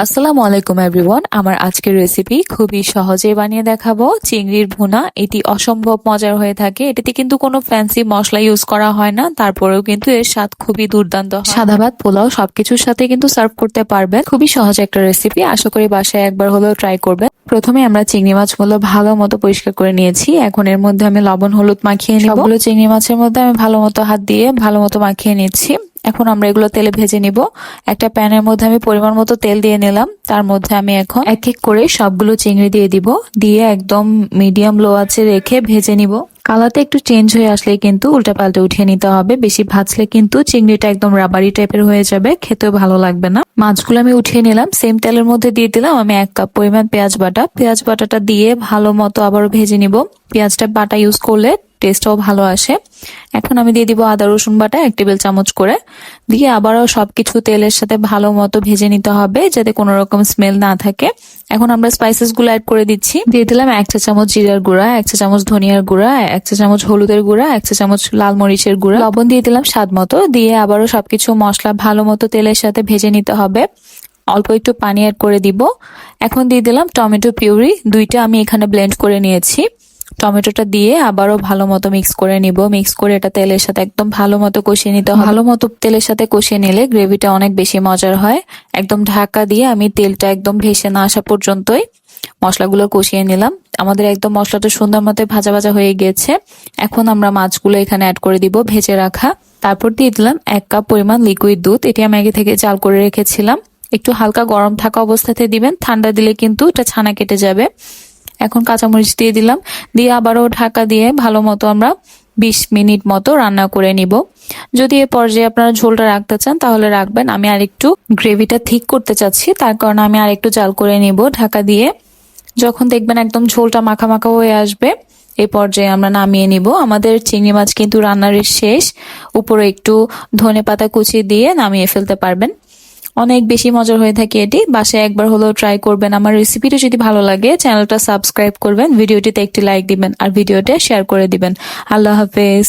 আসসালামু আলাইকুম এভরিওয়ান। আমার আজকের রেসিপি খুবই সহজে বানিয়ে দেখাবো চিংড়ির ভুনা। এটি অসম্ভব মজার হয়ে থাকে। এটাতে কিন্তু কোনো ফ্যান্সি মশলা ইউজ করা হয় না, তারপরেও কিন্তু এর স্বাদ খুবই দুর্দান্ত হয়। সাদা ভাত, পোলাও সবকিছুর সাথে কিন্তু সার্ভ করতে পারবেন। খুবই সহজ একটা রেসিপি, আশা করি বাসায় একবার হলেও ট্রাই করবেন। প্রথমে আমরা চিংড়ি মাছগুলো ভালো মতো পরিষ্কার করে নিয়েছি। এখন এর মধ্যে আমি লবণ হলুদ মাখিয়ে নিব। সবগুলো চিংড়ি মাছের মধ্যে আমি ভালো মতো হাত দিয়ে ভালো মতো মাখিয়ে নিচ্ছি। এখন আমরা এগুলো তেলে ভেজে নিব। একটা প্যানের মধ্যে আমি পরিমাণ মতো তেল দিয়ে নিলাম। তার মধ্যে আমি এখন এক এক করে সবগুলো চিংড়ি দিয়ে দিব। দিয়ে একদম মিডিয়াম লো আঁচে রেখে ভেজে নিব। কালারটা একটু চেঞ্জ হয়ে আসলে কিন্তু উল্টা পাল্টে উঠিয়ে নিতে হবে। বেশি ভাজলে কিন্তু চিংড়িটা একদম রাবারি টাইপের হয়ে যাবে, খেতেও ভালো লাগবে না। মাছগুলো আমি উঠিয়ে নিলাম। সেম তেলের মধ্যে দিয়ে দিলাম আমি 1 কাপ পরিমাণ পেঁয়াজ বাটা। পেঁয়াজ বাটাটা দিয়ে ভালো মতো আবারও ভেজে নিব। পেঁয়াজটা বাটা ইউজ করলে টেস্টটাও ভালো আসে। এখন আমি দিয়ে দিব আদা রসুন বাটা 1 টেবিল চামচ করে। দিয়ে আবারও সবকিছু তেলের সাথে ভালো মতো ভেজে নিতে হবে, যাতে কোনো রকম স্মেল না থাকে। এখন আমরা স্পাইসেস গুলো অ্যাড করে দিচ্ছি। দিয়ে দিলাম 1 চা চামচ জিরার গুঁড়া, 1 চা চামচ ধনিয়ার গুঁড়া, 1 চা চামচ হলুদের গুঁড়া, 1 চা চামচ লাল মরিচের গুঁড়া, লবণ দিয়ে দিলাম স্বাদ মতো। দিয়ে আবারও সবকিছু মশলা ভালো মতো তেলের সাথে ভেজে নিতে হবে। অল্প একটু পানি অ্যাড করে দিব। এখন দিয়ে দিলাম টমেটো পিউরি, 2টা আমি এখানে ব্লেন্ড করে নিয়েছি। টমেটোটা দিয়ে আবারও ভালো মতো মিক্স করে নিব। মিক্স করে এটা তেলের সাথে একদম ভালো মতো কষিয়ে নিতে হবে। ভালো মতো তেলের সাথে কষিয়ে নিলে গ্রেভিটা অনেক বেশি মজার হয়। একদম ঢাকা দিয়ে আমি তেলটা একদম ভেসে না আসা পর্যন্তই মশলাগুলো কষিয়ে নিলাম। আমাদের একদম মশলাটা সুন্দর মতো ভাজা ভাজা হয়ে গিয়েছে। এখন আমরা মাছগুলো এখানে অ্যাড করে দিব ভেজে রাখা। তারপর দিয়ে দিলাম 1 কাপ পরিমাণ লিকুইড দুধ। এটি আমি আগে থেকে জাল করে রেখেছিলাম। একটু হালকা গরম থাকা অবস্থাতে দিবেন, ঠান্ডা দিলে কিন্তু এটা ছানা কেটে যাবে। এখন কাঁচামরিচ দিয়ে দিলাম। দিয়ে আবারও ঢাকা দিয়ে ভালো মতো আমরা 20 মিনিট মতো রান্না করে নিব। যদি এ পর্যায়ে আপনারা ঝোলটা রাখতে চান তাহলে রাখবেন। আমি আরেকটু গ্রেভিটা ঠিক করতে চাচ্ছি, তার কারণে আমি আরেকটু জাল করে নিব ঢাকা দিয়ে। যখন দেখবেন একদম ঝোলটা মাখা মাখা হয়ে আসবে, এই পর্যায়ে আমরা নামিয়ে নিব। আমাদের চিংড়ি মাছ কিন্তু রান্নার শেষ। উপরে একটু ধনেপাতা কুচি দিয়ে নামিয়ে ফেলতে পারবেন। অনেক বেশি মজার হয়ে থাকে এটি, বাসায় একবার হলেও ট্রাই করবেন। আমার রেসিপিটা যদি ভালো লাগে চ্যানেলটা সাবস্ক্রাইব করবেন, ভিডিওটিতে একটি লাইক দিবেন আর ভিডিওটা শেয়ার করে দিবেন। আল্লাহ হাফেজ।